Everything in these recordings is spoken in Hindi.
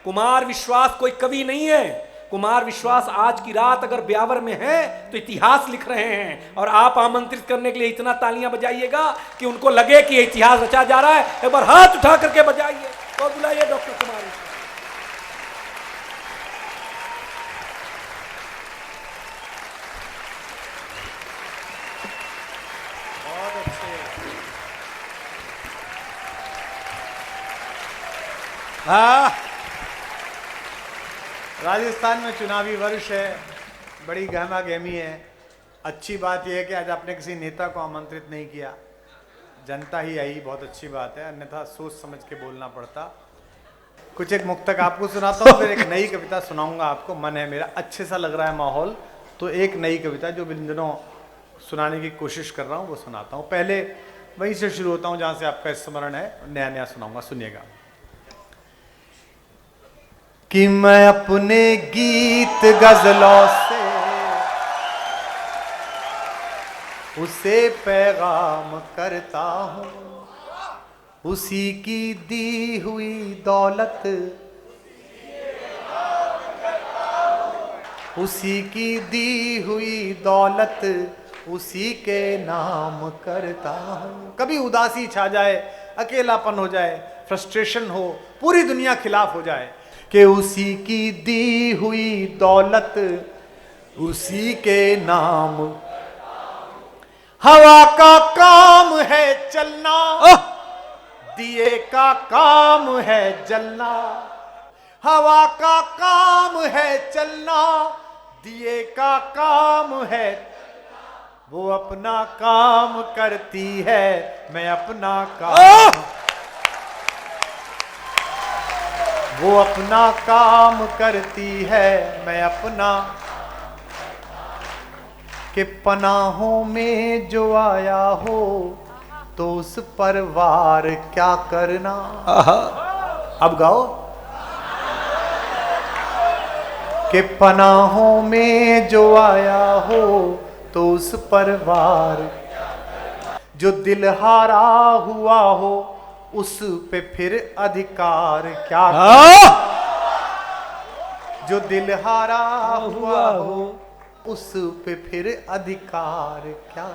कुमार विश्वास कोई कवि नहीं है। कुमार विश्वास आज की रात अगर ब्यावर में है तो इतिहास लिख रहे हैं, और आप आमंत्रित करने के लिए इतना तालियां बजाइएगा कि उनको लगे कि इतिहास रचा जा रहा है। एक बार हाथ उठा करके बजाइए और बुलाइए डॉक्टर कुमार विश्वास। बहुत अच्छे। हाँ, राजस्थान में चुनावी वर्ष है, बड़ी गहमा गहमी है। अच्छी बात यह है कि आज आपने किसी नेता को आमंत्रित नहीं किया, जनता ही आई, बहुत अच्छी बात है, अन्यथा सोच समझ के बोलना पड़ता। कुछ एक मुक्तक आपको सुनाता हूँ, फिर एक नई कविता सुनाऊंगा आपको। मन है मेरा, अच्छे सा लग रहा है माहौल, तो एक नई कविता जो इन दिनों सुनाने की कोशिश कर रहा हूँ वो सुनाता हूँ। पहले वहीं से शुरू होता हूँ जहाँ से आपका स्मरण है, नया नया सुनाऊंगा, सुनिएगा। कि मैं अपने गीत गजलों से उसे पैगाम करता हूँ, उसी की दी हुई दौलत, उसी की दी हुई दौलत उसी के नाम करता हूँ। कभी उदासी छा जाए, अकेलापन हो जाए, फ्रस्ट्रेशन हो, पूरी दुनिया खिलाफ हो जाए, कि उसी की दी हुई दौलत उसी के नाम। हवा का काम है चलना, दिए का काम है जलना। हवा का काम है चलना, दिए का काम है, वो अपना काम करती है, मैं अपना काम। वो अपना काम करती है, मैं अपना। कि पनाहों में जो आया हो तो उस पर वार क्या करना। अब गाओ। कि पनाहों में जो आया हो तो उस पर वार, जो दिल हारा हुआ हो उस पे फिर अधिकार क्या करना। जो दिल हारा हुआ हो उस पे फिर अधिकार क्या।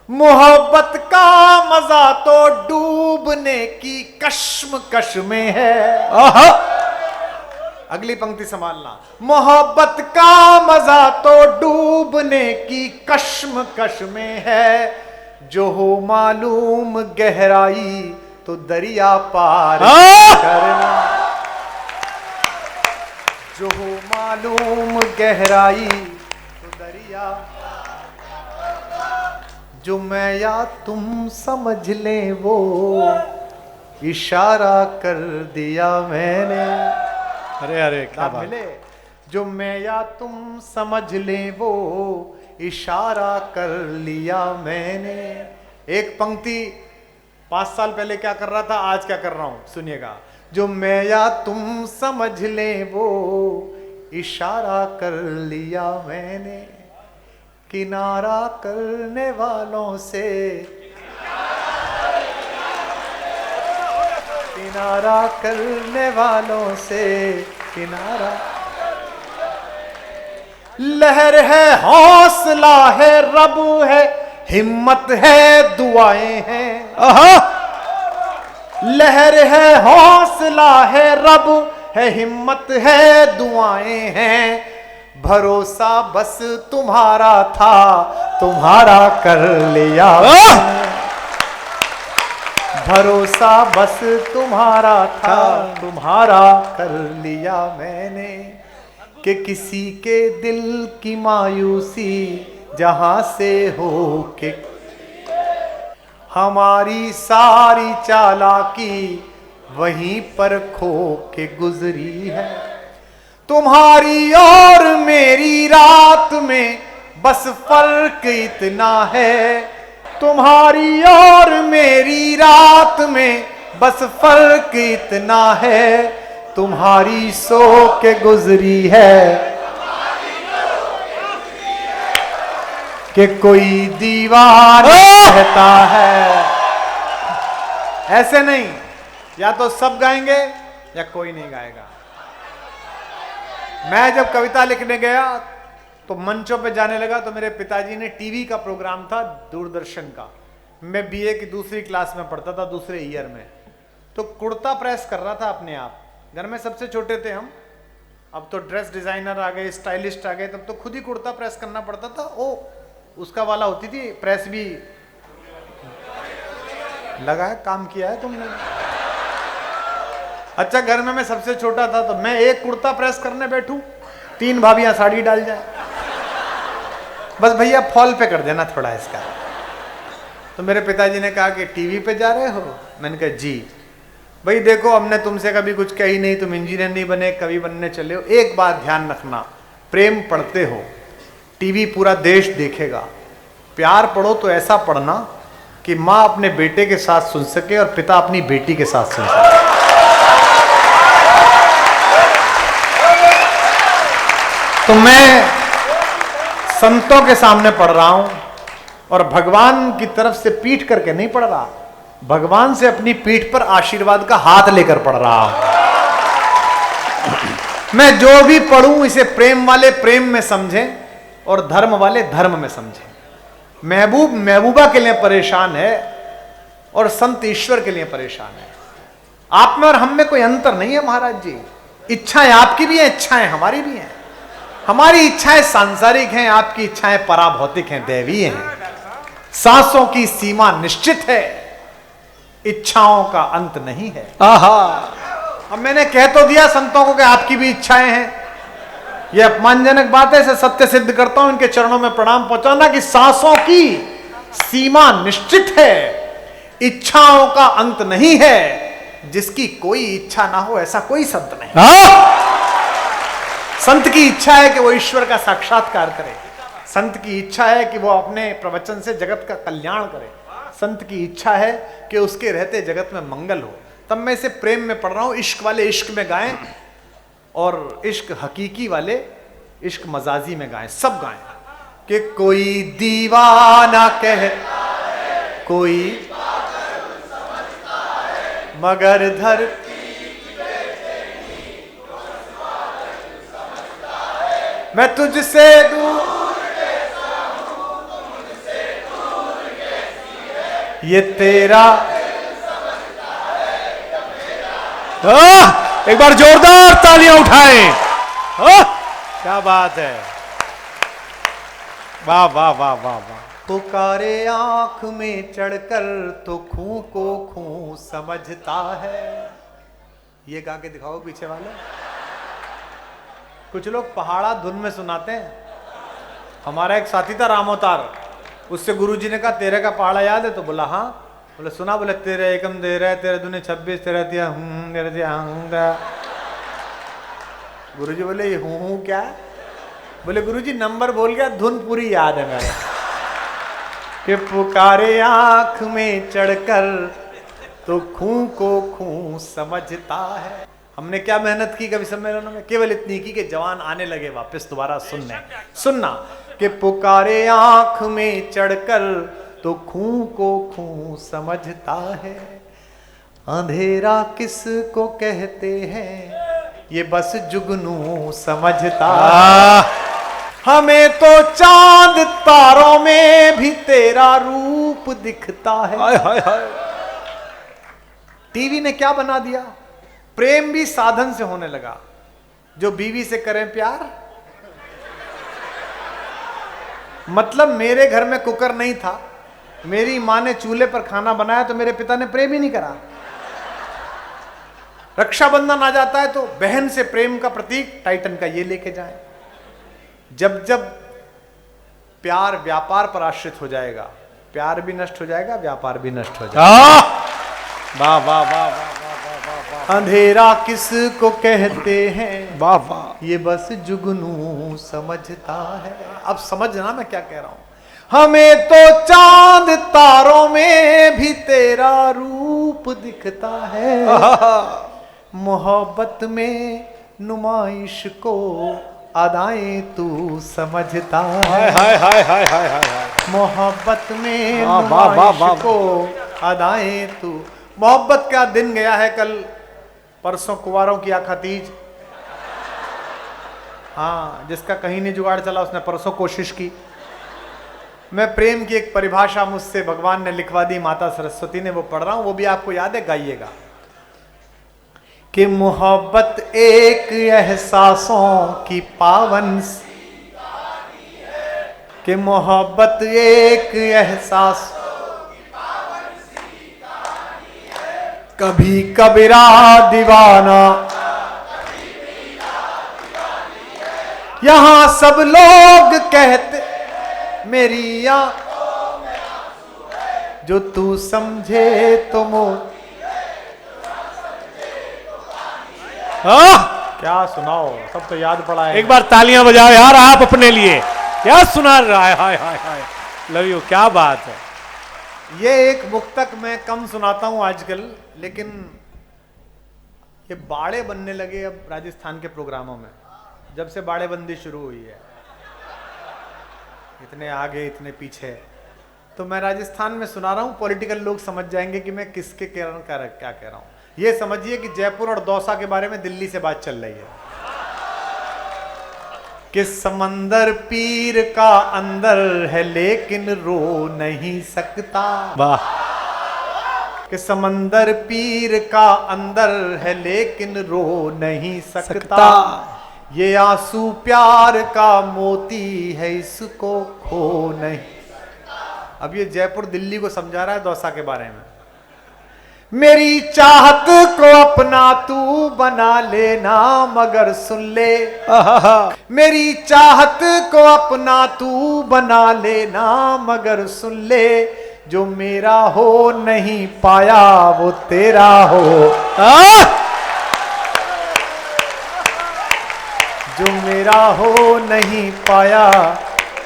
मोहब्बत का मजा तो डूबने की कश्मकश में है। अगली पंक्ति संभालना। मोहब्बत का मजा तो डूबने की कश्मकश में है, जो हो मालूम गहराई तो दरिया पार करना। जो हो मालूम गहराई तो दरिया, जो मैं या तुम समझ ले वो इशारा कर दिया मैंने। अरे अरे क्या बात मिले। जो मैं या तुम समझ ले वो इशारा कर लिया मैंने। एक पंक्ति 5 साल पहले क्या कर रहा था, आज क्या कर रहा हूं, सुनिएगा। जो मैं या तुम समझ ले वो इशारा कर लिया मैंने, किनारा करने वालों से, किनारा करने वालों से किनारा। लहर है, हौसला है, रब है, हिम्मत है, दुआएं हैं। लहर है, हौसला है, रब है, हिम्मत है, दुआएं हैं। भरोसा बस तुम्हारा था, तुम्हारा कर लिया। भरोसा बस तुम्हारा था, तुम्हारा कर लिया मैंने। कि किसी के दिल की मायूसी जहां से हो के, हमारी सारी चालाकी वहीं पर खो के गुजरी है। तुम्हारी और मेरी रात में बस फर्क इतना है, तुम्हारी और मेरी रात में बस फर्क इतना है। तुम्हारी सो के गुजरी है कि कोई दीवाना कहता है। ऐसे नहीं, या तो सब गाएंगे या कोई नहीं गाएगा? मैं जब कविता लिखने गया तो मंचों पे जाने लगा तो मेरे पिताजी ने, टीवी का प्रोग्राम था दूरदर्शन का, मैं बीए की दूसरी क्लास में पढ़ता था, दूसरे ईयर में, तो कुर्ता प्रेस कर रहा था अपने आप। घर में सबसे छोटे थे हम, अब तो ड्रेस डिजाइनर आ गए, स्टाइलिस्ट आ गए, तब तो खुद ही कुर्ता प्रेस करना पड़ता था। ओ उसका वाला होती थी प्रेस भी। लगा है काम किया है तुमने? अच्छा, घर में मैं सबसे छोटा था तो मैं एक कुर्ता प्रेस करने बैठूं, 3 भाभियां साड़ी डाल जाए, बस भैया फॉल पे कर देना थोड़ा इसका। तो मेरे पिताजी ने कहा कि टीवी पे जा रहे हो? मैंने कहा जी। भाई देखो, हमने तुमसे कभी कुछ कही नहीं, तुम इंजीनियर नहीं बने, कवि बनने चले हो, एक बात ध्यान रखना, प्रेम पढ़ते हो, टीवी पूरा देश देखेगा, प्यार पढ़ो तो ऐसा पढ़ना कि माँ अपने बेटे के साथ सुन सके और पिता अपनी बेटी के साथ सुन सके। तो मैं संतों के सामने पढ़ रहा हूं और भगवान की तरफ से पीठ करके नहीं पढ़ रहा, भगवान से अपनी पीठ पर आशीर्वाद का हाथ लेकर पढ़ रहा हूं। मैं जो भी पढ़ूं इसे प्रेम वाले प्रेम में समझें और धर्म वाले धर्म में समझें। महबूब महबूबा के लिए परेशान है और संत ईश्वर के लिए परेशान है। आप में और हम में कोई अंतर नहीं है महाराज जी। इच्छाएं आपकी भी हैं, इच्छाएं हमारी भी हैं। हमारी इच्छाएं सांसारिक हैं, आपकी इच्छाएं पराभौतिक हैं, दैवीय हैं। सांसों की सीमा निश्चित है, इच्छाओं का अंत नहीं है। आहा, अब मैंने कह तो दिया संतों को कि आपकी भी इच्छाएं हैं। यह अपमानजनक बात है, इसे सत्य सिद्ध करता हूं, इनके चरणों में प्रणाम पहुंचाना कि सांसों की सीमा निश्चित है, इच्छाओं का अंत नहीं है। जिसकी कोई इच्छा ना हो ऐसा कोई संत नहीं। संत की इच्छा है कि वो ईश्वर का साक्षात्कार करे, संत की इच्छा है कि वो अपने प्रवचन से जगत का कल्याण करे, संत की इच्छा है कि उसके रहते जगत में मंगल हो। तब मैं इसे प्रेम में पढ़ रहा हूं, इश्क वाले इश्क में गाएं और इश्क हकीकी वाले इश्क मजाजी में गाएं, सब गाएं। कि कोई दीवाना कहता है, कोई मगर धरती मैं तुझसे दूर ये तेरा। एक बार जोरदार तालियां उठाएं। क्या बात है, वाह वाह वाह वाह वाह। पुकारे आंख में चढ़कर तो खूं को खूं समझता है। ये गा के दिखाओ पीछे वाले। कुछ लोग पहाड़ा धुन में सुनाते हैं। हमारा एक साथी था राम अवतार, उससे गुरुजी ने कहा तेरे का पहाड़ा याद है? तो बोला हाँ। बोले सुना? बोले तेरे एकम दे रहा है, तेरे दूने 26, तेरा दिया गुरुजी बोले ये हूं क्या? बोले गुरुजी नंबर बोल गया, धुन पूरी याद है मेरे। कि पुकारे आंख में चढ़कर तो खूं को खूं समझता है। हमने क्या मेहनत की कवि सम्मेलनों में, केवल इतनी की कि जवान आने लगे वापस दोबारा सुनना। कि पुकारे आंख में चढ़कर तो खूं को खूं समझता है। अंधेरा किस को कहते हैं ये बस जुगनू समझता है। हमें तो चांद तारों में भी तेरा रूप दिखता है। हाय हाय हाय। टीवी ने क्या बना दिया? प्रेम भी साधन से होने लगा। जो बीवी से करें प्यार, मतलब मेरे घर में कुकर नहीं था, मेरी मां ने चूल्हे पर खाना बनाया तो मेरे पिता ने प्रेम ही नहीं करा। रक्षाबंधन आ जाता है तो बहन से प्रेम का प्रतीक टाइटन का ये लेके जाएं। जब जब प्यार व्यापार पर आश्रित हो जाएगा, प्यार भी नष्ट हो जाएगा, व्यापार भी नष्ट हो जाएगा। वाह वाह वाह वाह। अंधेरा किस को कहते हैं, वाह वाह, ये बस जुगनू समझता है। अब समझना मैं क्या कह रहा हूं। हमें तो चांद तारों में भी तेरा रूप दिखता है। मोहब्बत में नुमाइश को अदाएं तू समझता है। हाय हाय हाय हाय हाय हाय। मोहब्बत में नुमाइश को अदाएं तू। मोहब्बत का दिन गया है कल, परसों कुंवारों की आखा तीज। हाँ, जिसका कहीं नहीं जुगाड़ चला उसने परसों कोशिश की। मैं प्रेम की एक परिभाषा मुझसे भगवान ने लिखवा दी, माता सरस्वती ने, वो पढ़ रहा हूं, वो भी आपको याद है, गाइएगा। कि मोहब्बत एक एहसासों की पावन, कि मोहब्बत एक एहसास, कभी कबीरा दीवाना, यहां सब लोग कहते मेरी आंखों में आंसू है, जो तू समझे तो क्या सुनाओ, सब तो याद पड़ा है। एक बार तालियां बजाओ यार आप अपने लिए, क्या सुना रहा है। हाय हाय हाय, लव यू, क्या बात है। ये एक मुक्तक मैं कम सुनाता हूं आजकल, लेकिन ये बाड़े बनने लगे अब राजस्थान के प्रोग्रामों में, जब से बाड़ेबंदी शुरू हुई है। इतने आगे इतने पीछे, तो मैं राजस्थान में सुना रहा हूं, पॉलिटिकल लोग समझ जाएंगे कि मैं किसके कारण क्या कह रहा हूं। ये समझिए कि जयपुर और दौसा के बारे में दिल्ली से बात चल रही है कि समंदर पीर का अंदर है लेकिन रो नहीं सकता। वाह। कि समंदर पीर का अंदर है लेकिन रो नहीं सकता, ये आंसू प्यार का मोती है इसको खो नहीं। अब ये जयपुर दिल्ली को समझा रहा है दौसा के बारे में। मेरी चाहत को अपना तू बना लेना मगर सुन ले, मेरी चाहत को अपना तू बना लेना मगर सुन ले, जो मेरा हो नहीं पाया वो तेरा हो, जो मेरा हो नहीं पाया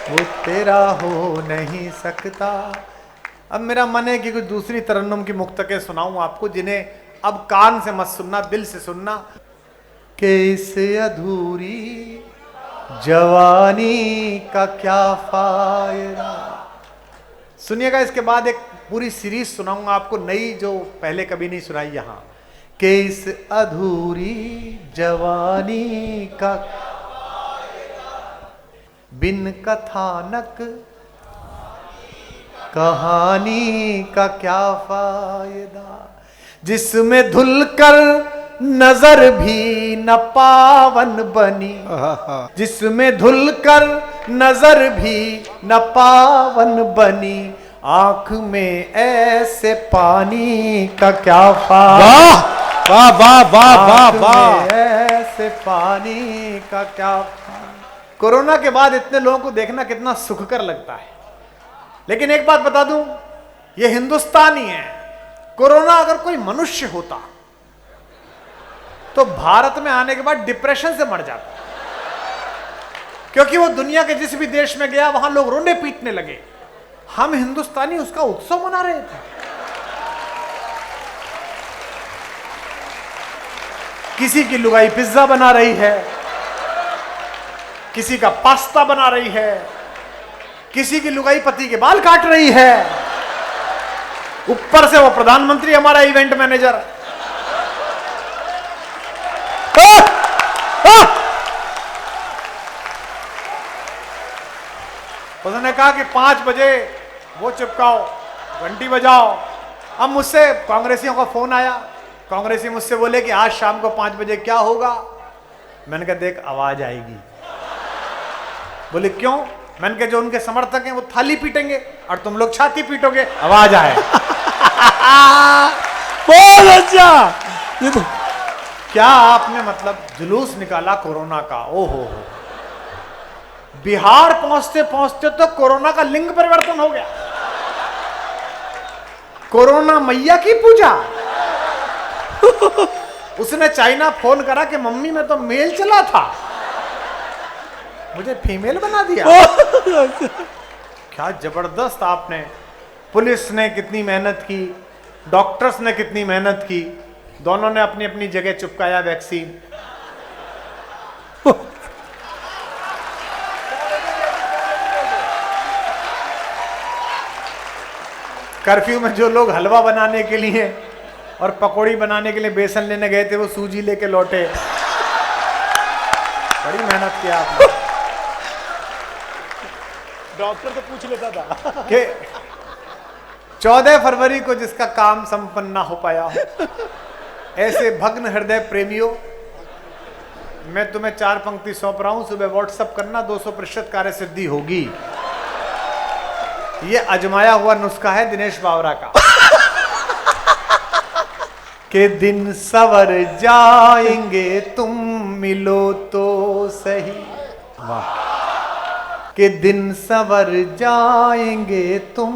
वो तेरा हो नहीं सकता। अब मेरा मन है कि कुछ दूसरी तरन्नुम की मुक्तकें सुनाऊं आपको, जिन्हें अब कान से मत सुनना, दिल से सुनना। कि इस अधूरी जवानी का क्या फायदा। सुनिएगा, इसके बाद एक पूरी सीरीज सुनाऊंगा आपको नई, जो पहले कभी नहीं सुनाई यहां। कि इस अधूरी जवानी का बिन कथानक कहानी का क्या फायदा, जिसमें धुलकर नजर भी न पावन बनी, जिसमें धुलकर नजर भी न पावन बनी, आंख में ऐसे पानी का क्या फायदा। वाह वाह वाह वाह वाह। ऐसे पानी का क्या फायदा। कोरोना के बाद इतने लोगों को देखना कितना सुखकर लगता है, लेकिन एक बात बता दूं, ये हिंदुस्तान ही है। कोरोना अगर कोई मनुष्य होता तो भारत में आने के बाद डिप्रेशन से मर जाता, क्योंकि वो दुनिया के जिस भी देश में गया वहां लोग रोने पीटने लगे। हम हिंदुस्तानी उसका उत्सव मना रहे थे। किसी की लुगाई पिज्जा बना रही है, किसी का पास्ता बना रही है, किसी की लुगाई पति के बाल काट रही है, ऊपर से वो प्रधानमंत्री हमारा इवेंट मैनेजर। उसने कहा कि 5 बजे वो चिपकाओ, घंटी बजाओ। अब मुझसे कांग्रेसियों का फोन आया, कांग्रेसी मुझसे बोले कि आज शाम को 5 बजे क्या होगा। मैंने कहा देख आवाज आएगी। बोले क्यों? मैंने कहा जो उनके समर्थक हैं वो थाली पीटेंगे और तुम लोग छाती पीटोगे, आवाज आए। बहुत अच्छा। ये तो क्या आपने मतलब जुलूस निकाला कोरोना का। ओहो, बिहार पहुंचते पहुंचते तो कोरोना का लिंग परिवर्तन हो गया। कोरोना मैया की पूजा। उसने चाइना फोन करा कि मम्मी में तो मेल चला था, मुझे फीमेल बना दिया। क्या जबरदस्त आपने। पुलिस ने कितनी मेहनत की, डॉक्टर्स ने कितनी मेहनत की, दोनों ने अपनी अपनी जगह चिपकाया वैक्सीन। कर्फ्यू में जो लोग हलवा बनाने के लिए और पकौड़ी बनाने के लिए बेसन लेने गए थे, वो सूजी लेके लौटे। बड़ी मेहनत किया आपने। डॉक्टर तो पूछ लेता था कि 14 फरवरी को जिसका काम संपन्न ना हो पाया हो, ऐसे भग्न हृदय प्रेमियों, मैं तुम्हें 4 पंक्ति सौंप रहा हूं, सुबह व्हाट्सएप करना, 200% कार्य सिद्धि होगी। ये अजमाया हुआ नुस्खा है दिनेश बावरा का। के दिन सवर जाएंगे तुम मिलो तो सही, के दिन सवर जाएंगे तुम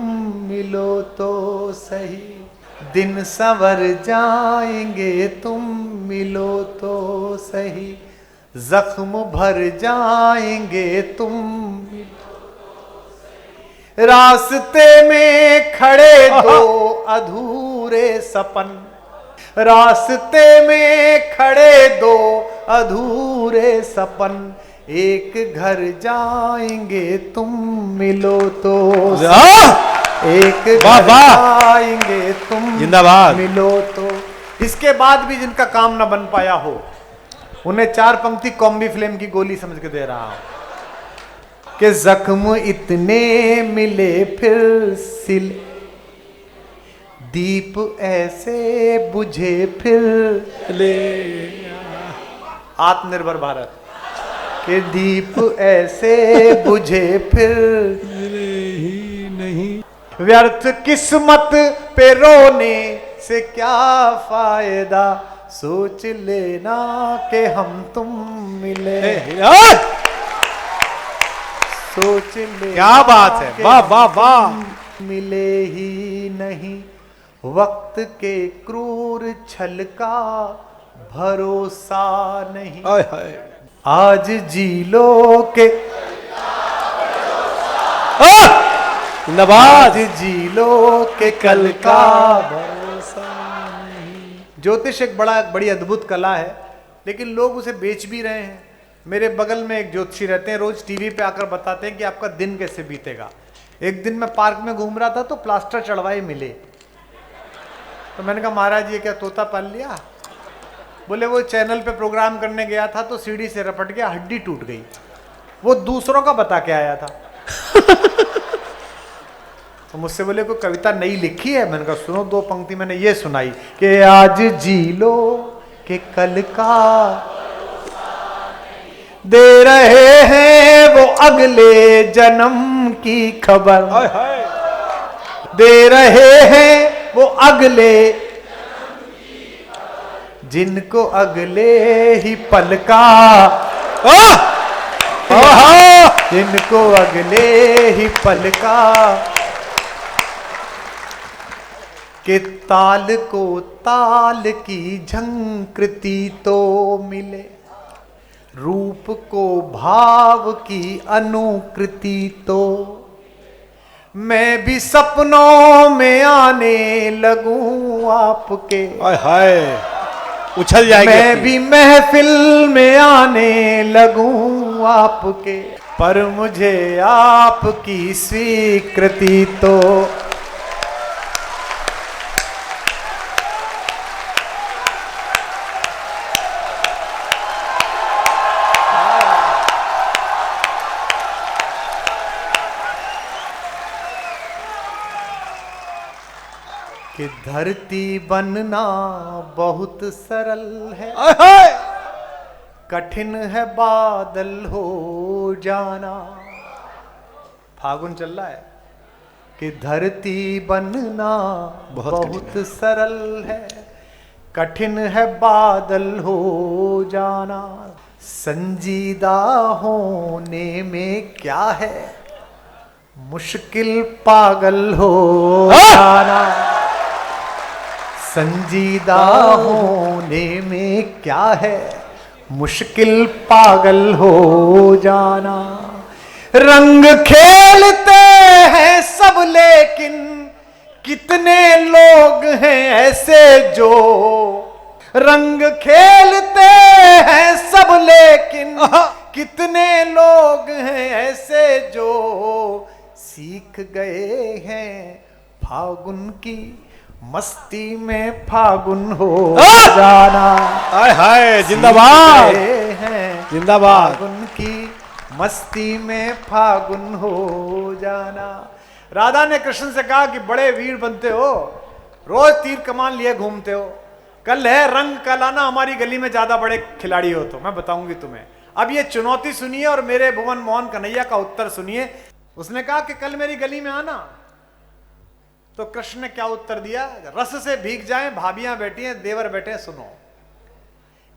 मिलो तो सही, दिन सवर जाएंगे तुम मिलो तो सही, जख्म भर जाएंगे तुम मिलो तो सही। रास्ते में खड़े दो अधूरे सपन, रास्ते में खड़े दो अधूरे सपन, एक घर जाएंगे तुम मिलो तो सही, एक घर जाएंगे तुम जिंदाबाद मिलो तो। इसके बाद भी जिनका काम ना बन पाया हो, उन्हें 4 पंक्ति कॉम्बी फ्लेम की गोली समझ के दे रहा हूं कि जख्म इतने मिले फिर सिल, दीप ऐसे बुझे फिर ले, आत्मनिर्भर भारत के दीप ऐसे बुझे फिर ही नहीं, व्यर्थ किस्मत पे रोने से क्या फायदा, सोच लेना कि हम तुम मिले, सोच ले क्या बात है, वाह वाह वाह। मिले ही नहीं, वक्त के क्रूर छल का भरोसा नहीं, हाय हाय, आज जी लो के जिंदाबाद, आज जी लो के कल का भरोसा नहीं। ज्योतिष एक बड़ी अद्भुत कला है, लेकिन लोग उसे बेच भी रहे हैं। मेरे बगल में एक ज्योतिषी रहते हैं, रोज टीवी पे आकर बताते हैं कि आपका दिन कैसे बीतेगा। एक दिन मैं पार्क में घूम रहा था तो प्लास्टर चढ़वाए मिले, तो मैंने कहा महाराज ये क्या तोता पाल लिया? बोले वो चैनल पे प्रोग्राम करने गया था तो सीढ़ी से रपट गया, हड्डी टूट गई। वो दूसरों का बता के आया था। तो मुझसे बोले कोई कविता नई लिखी है? मैंने कहा सुनो 2 पंक्ति मैंने ये सुनाई कि आज जी लो कि कल का दे रहे हैं वो अगले जन्म की खबर, दे रहे हैं वो अगले जिनको अगले ही पल का, जिनको अगले ही पल का, के ताल को ताल की झंकृति तो मिले, रूप को भाव की अनुकृति तो, मैं भी सपनों में आने लगूं आपके, हाय हाय, उछल जाएगी, मैं भी महफिल में आने लगूं आपके, पर मुझे आपकी स्वीकृति तो। कि धरती बनना बहुत सरल है, कठिन है बादल हो जाना। फागुन चल रहा है कि धरती बनना बहुत सरल है, कठिन है बादल हो जाना। संजीदा होने में क्या है, मुश्किल पागल हो जाना। संजीदा होने में क्या है, मुश्किल पागल हो जाना। रंग खेलते हैं सब लेकिन कितने लोग हैं ऐसे जो, रंग खेलते हैं सब लेकिन कितने लोग हैं ऐसे जो सीख गए हैं फागुन की मस्ती में फागुन हो जाना। हाय हाय, जिंदाबाद हैं जिंदाबाद। फागुन की मस्ती में फागुन हो जाना। राधा ने कृष्ण से कहा कि बड़े वीर बनते हो, रोज तीर कमान लिए घूमते हो, कल है रंग कल आना हमारी गली में ज्यादा बड़े खिलाड़ी हो तो मैं बताऊंगी तुम्हें। अब ये चुनौती सुनिए और मेरे भुवन मोहन कन्हैया का उत्तर सुनिए। उसने कहा कि कल मेरी गली में आना। तो कृष्ण ने क्या उत्तर दिया? रस से भीग जाएं, भाभियां बैठी हैं, देवर बैठे हैं, सुनो।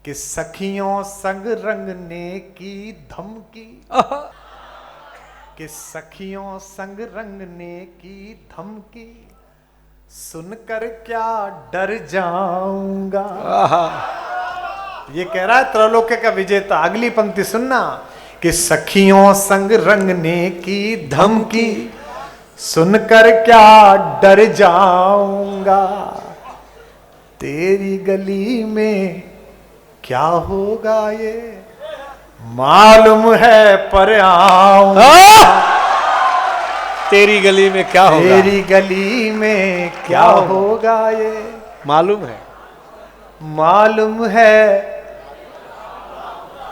कि सखियों संग रंगने की धमकी, कि सखियों संग रंगने की धमकी, सुनकर क्या डर जाऊंगा। ये कह रहा है त्रैलोक्य का विजेता। अगली पंक्ति सुनना। कि सखियों संग रंगने की धमकी, सुनकर क्या डर जाऊंगा। तेरी गली में क्या होगा ये मालूम है पर आऊंगा। तेरी गली में क्या होगा, तेरी गली में क्या होगा ये मालूम है। मालूम है।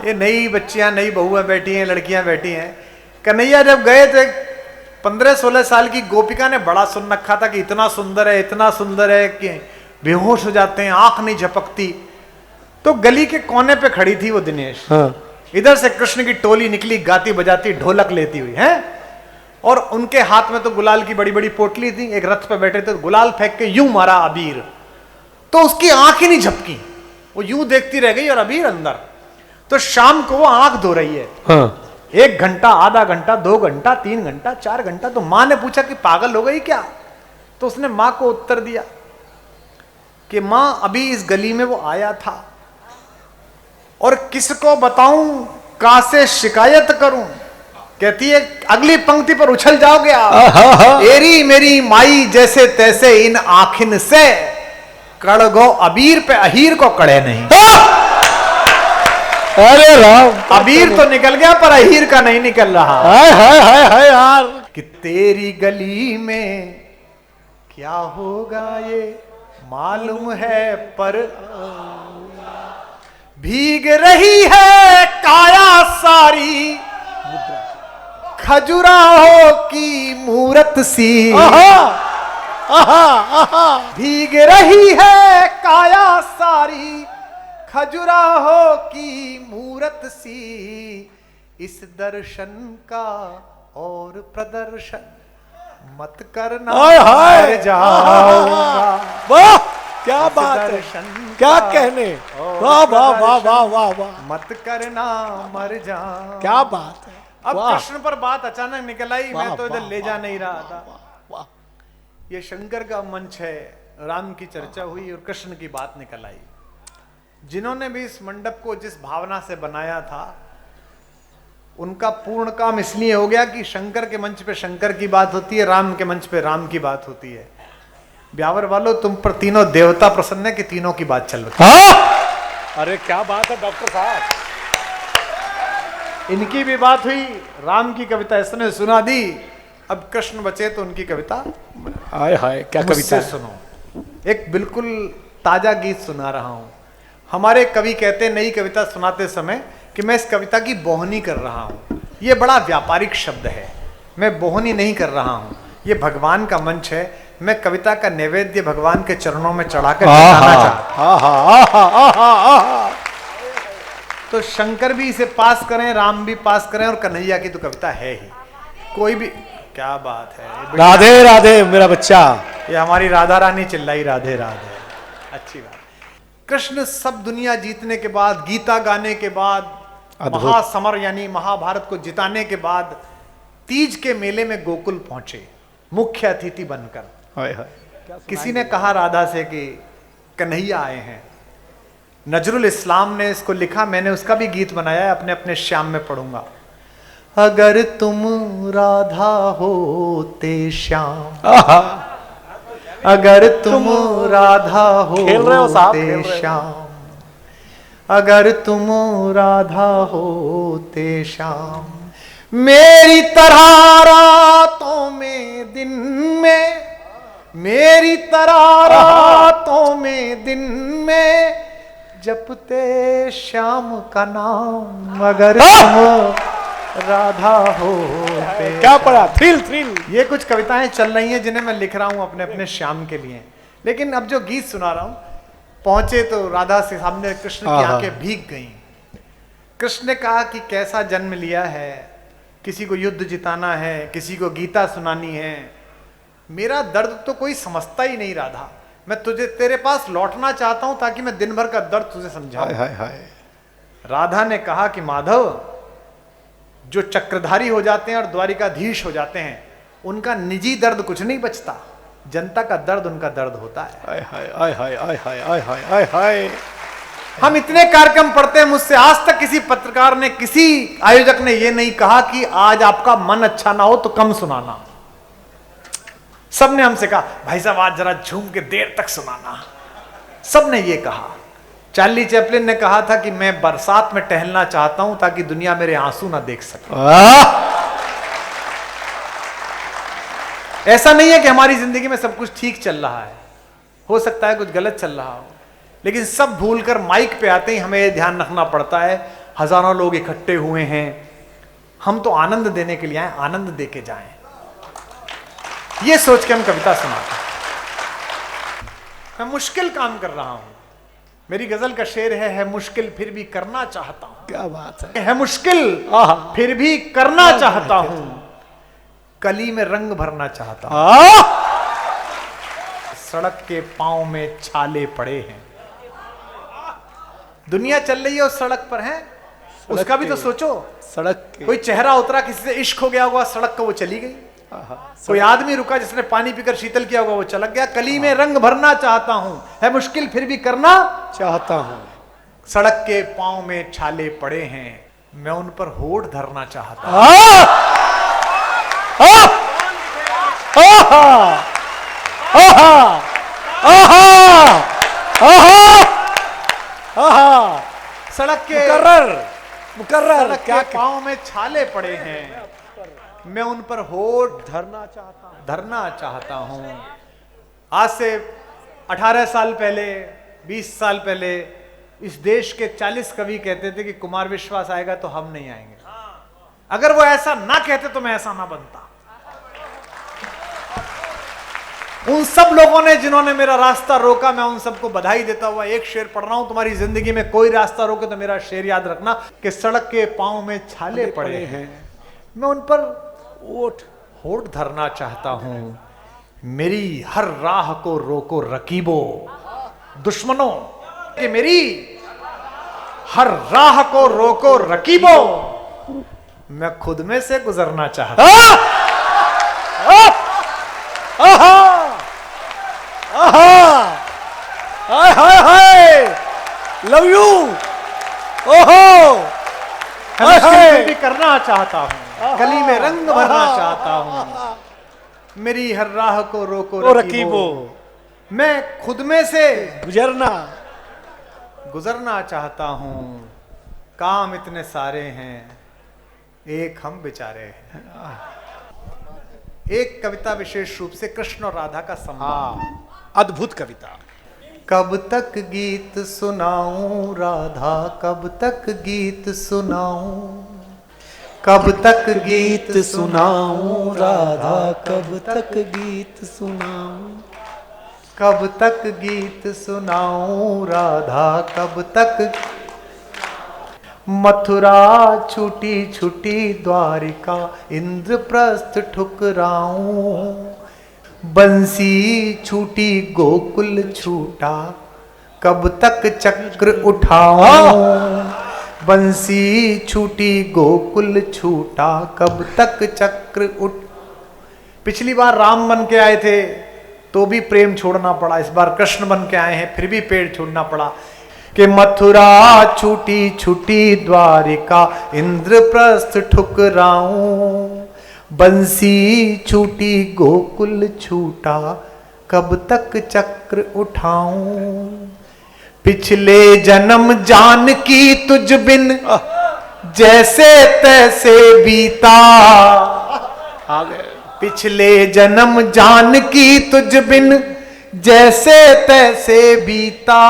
ये नई बच्चियां, नई बहुएं बैठी हैं, लड़कियां बैठी हैं। कन्हैया जब गए थे 15-16 साल की गोपिका ने बड़ा सुन रखा था कि इतना सुंदर है, इतना सुंदर है कि बेहोश हो जाते हैं, आंख नहीं झपकती। तो गली के कोने पे खड़ी थी वो दिनेश। हाँ। इधर से कृष्ण की टोली निकली गाती बजाती ढोलक लेती हुई है, और उनके हाथ में तो गुलाल की बड़ी बड़ी पोटली थी। एक रथ पे बैठे थे, गुलाल फेंक के यूं मारा अबीर, तो उसकी आंख ही नहीं झपकी, वो यूं देखती रह गई और अबीर अंदर। तो शाम को वो आंख धो रही है। हाँ। 1 घंटा, आधा घंटा, 2 घंटा, 3 घंटा, 4 घंटा। तो मां ने पूछा कि पागल हो गई क्या? तो उसने मां को उत्तर दिया कि मां अभी इस गली में वो आया था, और किसको बताऊं, कहां से शिकायत करूं। कहती है अगली पंक्ति पर उछल जाओगे आप। एरी मेरी माई जैसे तैसे इन आखिन से, कड़गो अबीर पे अहीर को कड़े नहीं। अरे राम, अबीर तो निकल गया पर अहीर का नहीं निकल रहा। हाय हाय हाय हाय यार। कि तेरी गली में क्या होगा ये मालूम है पर भीग रही है काया सारी, खजुराहो की मूरत सी। भीग रही है काया सारी, खजुराहो की मूरत सी। इस दर्शन का और प्रदर्शन मत करना, मर जाऊंगा। वाह क्या बात है, दर्शन क्या का कहने। वाह वाह वाह वाह वाह वाह, मत करना मर जा। क्या बात है। अब वाह। कृष्ण पर बात अचानक निकल आई। मैं तो इधर ले जा नहीं रहा था। वाह। ये शंकर का मंच है, राम की चर्चा हुई और कृष्ण की बात निकल आई। जिन्होंने भी इस मंडप को जिस भावना से बनाया था, उनका पूर्ण काम इसलिए हो गया कि शंकर के मंच पे शंकर की बात होती है, राम के मंच पे राम की बात होती है। ब्यावर वालों, तुम पर तीनों देवता प्रसन्न है कि तीनों की बात चल रही है। अरे क्या बात है डॉक्टर साहब। इनकी भी बात हुई, राम की कविता इसने सुना दी। अब कृष्ण बचे तो उनकी कविता हाय हाय, क्या कविता है। सुनो। एक बिल्कुल ताजा गीत सुना रहा हूं। हमारे कवि कहते नई कविता सुनाते समय कि मैं इस कविता की बोहनी कर रहा हूं। ये बड़ा व्यापारिक शब्द है, मैं बोहनी नहीं कर रहा हूं। ये भगवान का मंच है, मैं कविता का नैवेद्य भगवान के चरणों में चढ़ाकर चढ़ाना चाहता हूं। तो शंकर भी इसे पास करें, राम भी पास करें, और कन्हैया की तो कविता है ही। कोई भी, क्या बात है। राधे राधे मेरा बच्चा। ये हमारी राधा रानी चिल्लाई राधे राधे। अच्छी बात। कृष्ण सब दुनिया जीतने के बाद, गीता गाने के बाद, महासमर यानी महाभारत को जिताने के बाद, तीज के मेले में गोकुल पहुंचे मुख्य अतिथि बनकर। हाय हाय। किसी ने कहा राधा से कि कन्हैया आए हैं। नजरुल इस्लाम ने इसको लिखा, मैंने उसका भी गीत बनाया है, अपने अपने श्याम में पढ़ूंगा। अगर तुम राधा होते श्याम, अगर तुम राधा होते श्याम, अगर तुम राधा होते श्याम, मेरी तरह रातों में दिन में मेरी तरह रातों में दिन में जपते श्याम का नाम, मगर तुम राधा होते। क्या पढ़ा, थ्रिल थ्रिल। ये कुछ कविताएं चल रही हैं जिन्हें मैं लिख रहा हूं अपने अपने श्याम के लिए। लेकिन अब जो गीत सुना रहा हूं, पहुंचे तो राधा से सामने कृष्ण की आंखें भीग गईं। कृष्ण ने कहा कि कैसा जन्म लिया है, किसी को युद्ध जिताना है, किसी को गीता सुनानी है, मेरा दर्द तो कोई समझता ही नहीं राधा। मैं तुझे तेरे पास लौटना चाहता हूं ताकि मैं दिन भर का दर्द तुझे समझाऊं। हाय हाय। राधा ने कहा कि माधव, जो चक्रधारी हो जाते हैं और द्वारिकाधीश हो जाते हैं, उनका निजी दर्द कुछ नहीं बचता, जनता का दर्द उनका दर्द होता है। हाय हाय हाय हाय हाय हाय हाय हाय हाय हाय। हम इतने कार्यक्रम पढ़ते हैं, मुझसे आज तक किसी पत्रकार ने, किसी आयोजक ने यह नहीं कहा कि आज आपका मन अच्छा ना हो तो कम सुनाना। सबने हमसे कहा भाई साहब आज जरा झूम के देर तक सुनाना। सबने ये कहा। चार्ली चैपलिन ने कहा था कि मैं बरसात में टहलना चाहता हूं ताकि दुनिया मेरे आंसू ना देख सके। ऐसा नहीं है कि हमारी जिंदगी में सब कुछ ठीक चल रहा है, हो सकता है कुछ गलत चल रहा हो, लेकिन सब भूलकर माइक पे आते ही हमें यह ध्यान रखना पड़ता है हजारों लोग इकट्ठे हुए हैं, हम तो आनंद देने के लिए आए, आनंद दे के जाएं। ये सोच के हम कविता सुनाते हैं। मैं मुश्किल काम कर रहा हूं। मेरी गजल का शेर है मुश्किल फिर भी करना चाहता हूं। क्या बात है। है मुश्किल फिर भी करना चाहता हूं, कली में रंग भरना चाहता हूं। सड़क के पांव में छाले पड़े हैं। दुनिया चल रही है उस सड़क पर है, उसका भी तो सोचो। सड़क कोई चेहरा उतरा, किसी से इश्क हो गया होगा, सड़क का वो चली गई। कोई आदमी रुका जिसने पानी पीकर शीतल किया होगा, वो चला गया। कली में रंग भरना चाहता हूं, है मुश्किल फिर भी करना चाहता हूं। सड़क के पांव में छाले पड़े हैं, मैं उन पर होठ धरना चाहता हूं। सड़क के मुकर्रर क्या पांव में छाले पड़े हैं, मैं उन पर होठ धरना चाहता हूं। आज से 18 साल पहले, 20 साल पहले इस देश के 40 कवि कहते थे कि कुमार विश्वास आएगा तो हम नहीं आएंगे। अगर वो ऐसा ना कहते तो मैं ऐसा ना बनता। उन सब लोगों ने जिन्होंने मेरा रास्ता रोका, मैं उन सबको बधाई देता हुआ एक शेर पढ़ रहा हूं। तुम्हारी जिंदगी में कोई रास्ता रोके तो मेरा शेर याद रखना कि सड़क के पांव में छाले पड़े हैं, मैं उन पर होठ धरना चाहता हूं। मेरी हर राह को रोको रकीबो दुश्मनों, कि मेरी हर राह को रोको रकीबो, मैं खुद में से गुजरना चाहता हूं। Love you. ओहो, मुश्किल भी करना चाहता हूं, कली में रंग भरना चाहता हूं। मेरी हर राह को रोको रकीबो, मैं खुद में से गुजरना चाहता हूं। काम इतने सारे हैं, एक हम बेचारे हैं। एक कविता विशेष रूप से कृष्ण और राधा का संवाद, अद्भुत कविता। कब तक गीत सुनाऊं राधा, कब तक गीत सुनाऊं, कब तक गीत सुनाऊं राधा, कब तक गीत सुनाऊं, कब तक गीत सुनाऊं राधा, कब तक। मथुरा छूटी छूटी द्वारिका, इंद्रप्रस्थ ठुकराऊं, बंसी छूटी गोकुल छूटा, कब तक चक्र उठाऊं, बंसी छूटी गोकुल छूटा, कब तक चक्र उठ। पिछली बार राम बन के आए थे तो भी प्रेम छोड़ना पड़ा, इस बार कृष्ण बन के आए हैं फिर भी पेड़ छोड़ना पड़ा। कि मथुरा छूटी छूटी द्वारिका, इंद्रप्रस्थ ठुकराऊं, बंसी छूटी गोकुल छूटा, कब तक चक्र उठाऊं। पिछले जन्म जानकी तुझ बिन जैसे तैसे बीता, पिछले जन्म जान की तुझ बिन जैसे तैसे बीता,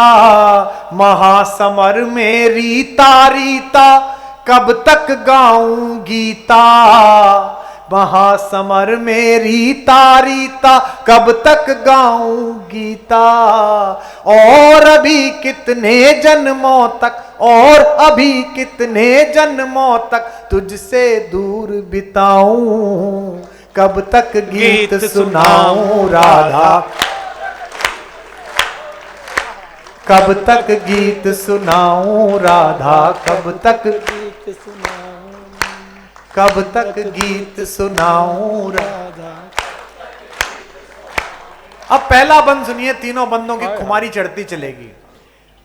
महासमर में रीता रीता कब तक गाऊं गीता, महासमर में रीता रीता कब तक गाऊं गीता, और अभी कितने जन्मों तक, और अभी कितने जन्मों तक तुझसे दूर बिताऊं, कब तक गीत सुनाऊं राधा, कब तक गीत सुनाऊं राधा, कब तक गीत सुनाऊं, कब तक गीत सुनाऊं राधा। अब पहला बंद सुनिए, तीनों बंदों की खुमारी चढ़ती चलेगी।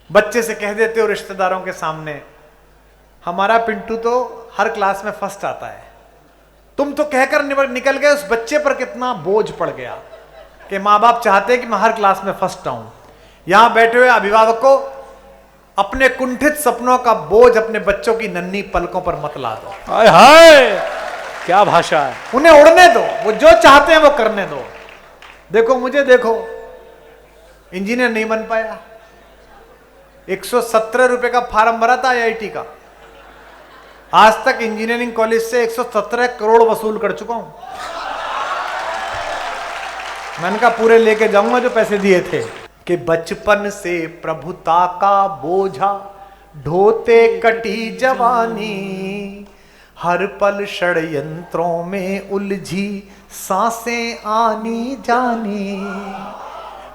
बच्चे से कह देते हो रिश्तेदारों के सामने, हमारा पिंटू तो हर क्लास में फर्स्ट आता है, तुम तो कहकर निकल गए, उस बच्चे पर कितना बोझ पड़ गया कि माँ बाप चाहते हैं कि मैं हर क्लास में फर्स्ट आऊं। यहां बैठे हुए अभिभावकों, अपने कुंठित सपनों का बोझ अपने बच्चों की नन्ही पलकों पर मत ला दो। हाय हाय, क्या भाषा है। उन्हें उड़ने दो, वो जो चाहते हैं वो करने दो। देखो मुझे, देखो इंजीनियर नहीं बन पाया, 117 रुपए का फॉर्म भरा था IIT का, आज तक इंजीनियरिंग कॉलेज से 117 करोड़ वसूल कर चुका हूं। मैंने कहा पूरे लेके जाऊंगा जो पैसे दिए थे। कि बचपन से प्रभुता का बोझा ढोते कटी जवानी, हर पल षड्यंत्रों में उलझी सांसें आनी जानी,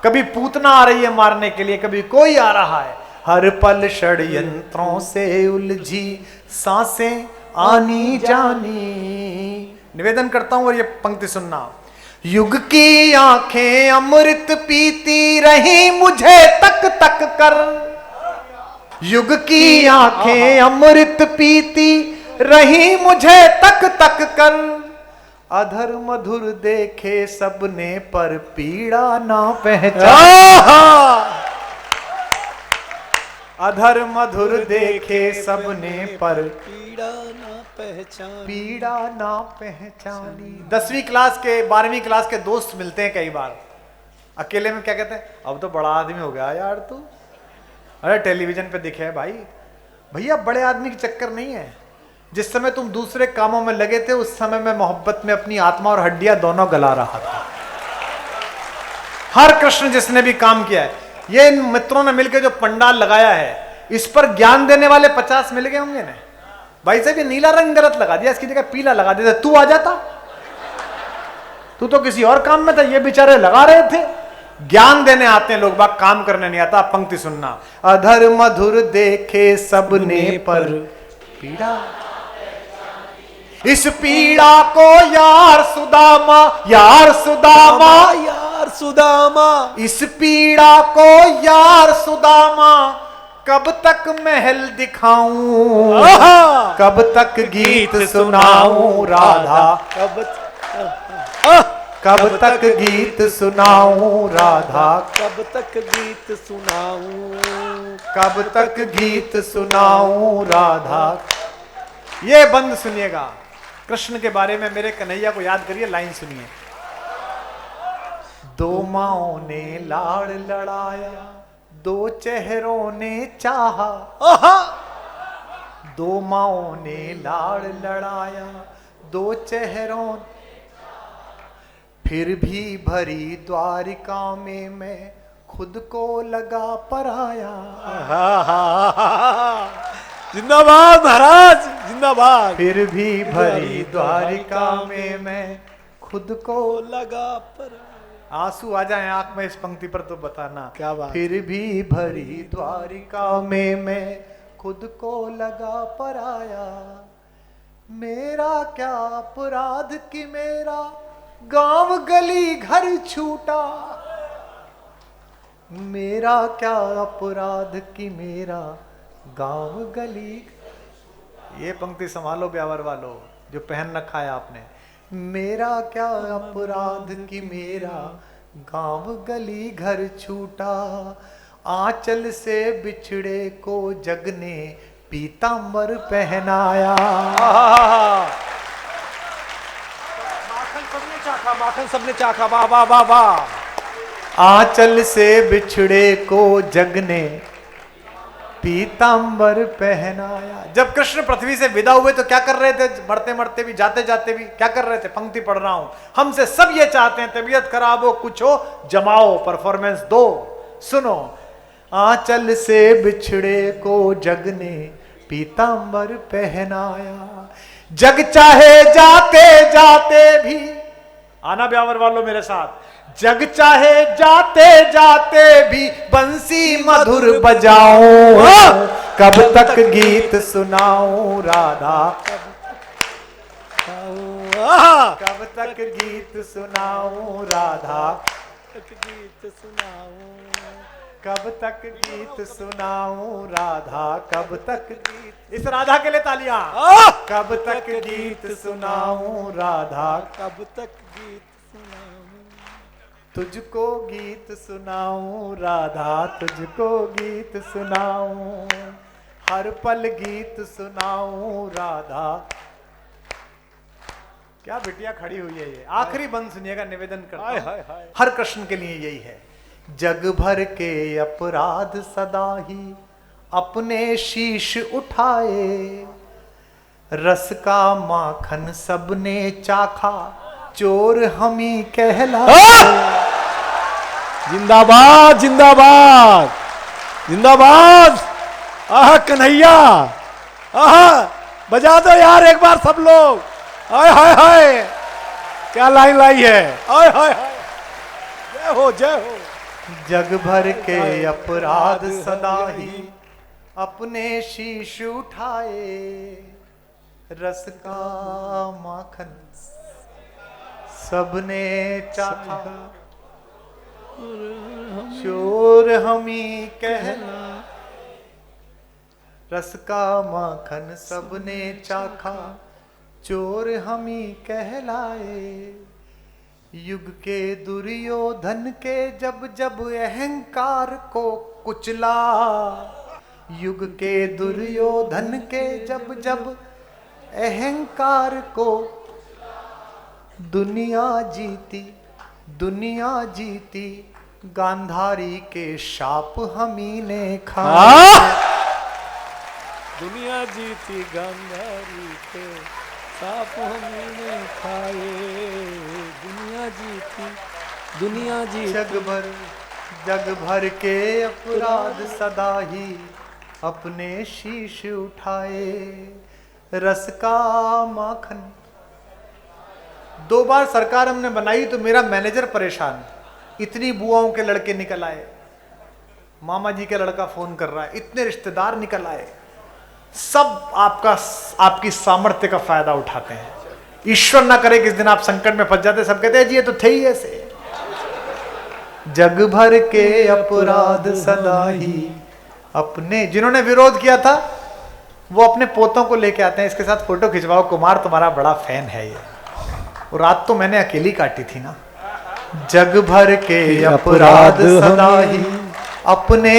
कभी पूतना आ रही है मारने के लिए, कभी कोई आ रहा है, हर पल षड्यंत्रों से उलझी सांसें आनी जानी। निवेदन करता हूं और ये पंक्ति सुनना। युग की आंखें अमृत पीती रही मुझे तक तक कर, युग की आंखें अमृत पीती रही मुझे तक तक कर, अधर मधुर देखे सबने पर पीड़ा ना पहचाना, अधर मधुर देखे सबने पर पीड़ा ना पहचानी, पीड़ा ना पहचानी। 10वीं क्लास के 12वीं क्लास के दोस्त मिलते हैं कई बार, अकेले में क्या कहते हैं, अब तो बड़ा आदमी हो गया यार तू, अरे टेलीविजन पे दिखे है भाई। भैया बड़े आदमी की चक्कर नहीं है, जिस समय तुम दूसरे कामों में लगे थे उस समय मैं मोहब्बत में अपनी आत्मा और हड्डियां दोनों गला रहा था। हर कृष्ण जिसने भी काम किया है, ये इन मित्रों ने मिलकर जो पंडाल लगाया है, इस पर ज्ञान देने वाले 50 मिल गए होंगे ना। भाई साहब ये नीला रंग गलत लगा दिया, इसकी जगह पीला लगा देता, तू आ जाता, तू तो किसी और काम में था, ये बेचारे लगा रहे थे। ज्ञान देने आते हैं लोग, बात काम करने नहीं आता। पंक्ति सुनना। अधर मधुर देखे सबने पर पीड़ा, इस पीड़ा को यार सुदामा, यार सुदामा, यार सुदामा, इस पीड़ा को यार सुदामा, कब तक महल दिखाऊं, कब तक गीत सुनाऊं राधा, कब तक गीत सुनाऊं राधा, कब तक गीत सुनाऊं, कब तक गीत सुनाऊं राधा। ये बंद सुनिएगा, कृष्ण के बारे में मेरे कन्हैया को याद करिए, लाइन सुनिए। दो माओं ने लाड़ लड़ाया, दो चेहरों ने चाहा, दो माओं ने लाड़ लड़ाया, दो चेहरों, फिर भी भरी द्वारिका में मैं खुद को लगा पराया। जिंदाबाद महाराज, जिंदाबाद। फिर भी भरी द्वारिका में मैं खुद को लगा पराया। आंसू आ जाए आंख में इस पंक्ति पर तो बताना क्या बात। फिर भी भरी द्वारिका में मैं खुद को लगा पराया, मेरा क्या अपराध कि मेरा गांव गली घर छूटा, मेरा क्या अपराध कि मेरा गांव गली। ये पंक्ति संभालो ब्यावर वालों जो पहन रखा है आपने। मेरा क्या अपराध कि मेरा गांव गली घर छूटा, आंचल से बिछड़े को जग ने पीतांबर पहनाया। चाखा, माखन सबने चाखा, वाह वाह वाह वाह। आंचल से बिछड़े को जग ने पीतांबर पहनाया। जब कृष्ण पृथ्वी से विदा हुए तो क्या कर रहे थे? मरते मरते भी, जाते जाते भी क्या कर रहे थे? पंक्ति पढ़ रहा हूं। हमसे सब ये चाहते हैं तबीयत खराब हो, कुछ हो, जमाओ, परफॉर्मेंस दो। सुनो, आंचल से बिछड़े को जग ने पीतांबर पहनाया। जग चाहे जाते जाते भी, आना ब्यावर वालों मेरे साथ, जग चाहे जाते जाते भी बंसी मधुर बजाऊं, कब तक गीत सुनाऊं राधा, कब तक गीत सुनाऊं राधा, गीत सुनाऊं, कब तक गीत सुनाऊं राधा, कब तक गीत। इस राधा के लिए तालियां। कब तक गीत सुनाऊं राधा, कब तक गीत सुनाऊं, तुझको गीत सुनाऊं राधा, तुझको गीत सुनाऊं, हर पल गीत सुनाऊं राधा। क्या बिटिया खड़ी हुई है ये। आखिरी बंद सुनिएगा, निवेदन करता हूं। हर कृष्ण के लिए यही है। जग भर के अपराध सदा ही अपने शीश उठाए, रस का माखन सबने चाखा, चोर हम ही कहलाए। जिंदाबाद जिंदाबाद जिंदाबाद। आह कन्हैया, आह बजा दो यार एक बार सब लोग। हाय हाय हाय, क्या लाइन लाई है। हाय हाय हाय, जय हो जय हो। जग भर के अपराध सदा ही अपने शीश उठाए, रस का माखन सबने चाखा, चोर हम ही कहना। रस का माखन सबने चाखा, चोर हम ही कहलाए। युग के दुर्योधन के जब जब अहंकार को कुचला, युग के दुर्योधन के जब जब अहंकार को, दुनिया जीती दुनिया जीती, गांधारी के शाप हमी ने खाए। दुनिया जीती गांधारी के शाप हमी ने खाए। दुनिया जीती दुनिया जीती। जग भर के अपराध सदा ही अपने शीश उठाए, रस का माखन। 2 बार सरकार हमने बनाई तो मेरा मैनेजर परेशान, इतनी बुआओं के लड़के निकल आए, मामा जी के लड़का फोन कर रहा है, इतने रिश्तेदार निकल आए, सब आपकी सामर्थ्य का फायदा उठाते हैं। ईश्वर ना करे किस दिन आप संकट में फंस जाते, सब कहते हैं जी ये तो थे ही ऐसे। जग भर के अपराध सदा ही अपने, जिन्होंने विरोध किया था वो अपने पोतों को लेके आते हैं, इसके साथ फोटो खिंचवाओ, कुमार तुम्हारा बड़ा फैन है ये। और रात तो मैंने अकेली काटी थी ना। जग भर के अपराध सदा ही अपने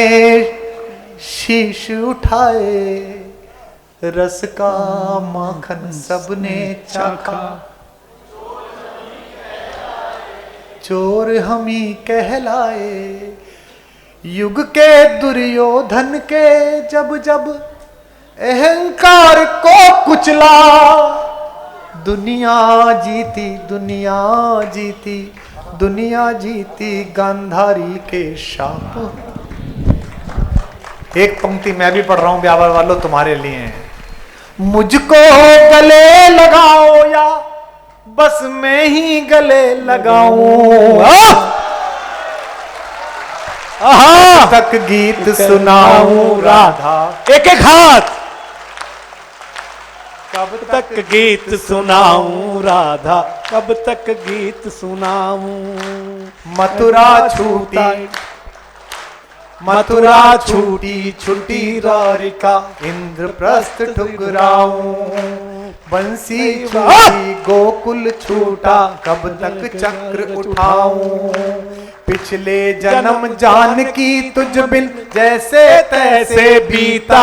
शीश उठाए, रस का माखन सबने चाखा, चोर हम ही कहलाए। युग के दुर्योधन के जब जब अहंकार को कुचला, दुनिया जीती दुनिया जीती दुनिया जीती, गांधारी के शाप। एक पंक्ति मैं भी पढ़ रहा हूं ब्यावर वालों तुम्हारे लिए। मुझको गले लगाओ या बस मैं ही गले लगाऊं, तक गीत सुनाऊं राधा। एक एक हाथ। कब तक गीत सुनाऊं राधा, कब तक गीत सुनाऊं। मथुरा छूटी मथुरा छूटी छुटी रारिका, इंद्रप्रस्थ ठुकराऊं। बंसी छूटी गोकुल छूटा, कब तक चक्र उठाऊं। पिछले जन्म जानकी तुझ बिन जैसे तैसे बीता,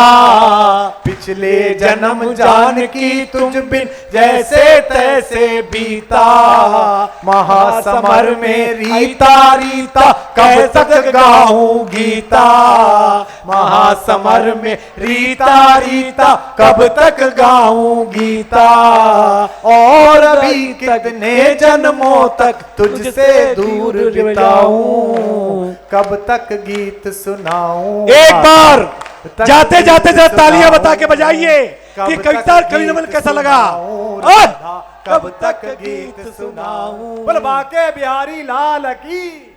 पिछले जन्म जानकी तुझ बिन जैसे तैसे बीता, महासमर में रीता रीता कब तक गाऊं गीता, महासमर में रीता रीता कब तक गाऊं गीता, और अभी कितने जन्मों तक तुझसे दूर बिताऊं, कब तक गीत सुनाऊं। एक बार जाते जाते जरा तालियां बता के बजाइए कि कविता कवि नमन कैसा लगा। कब तक गीत सुनाऊं। बोल बाके बिहारी लाल की।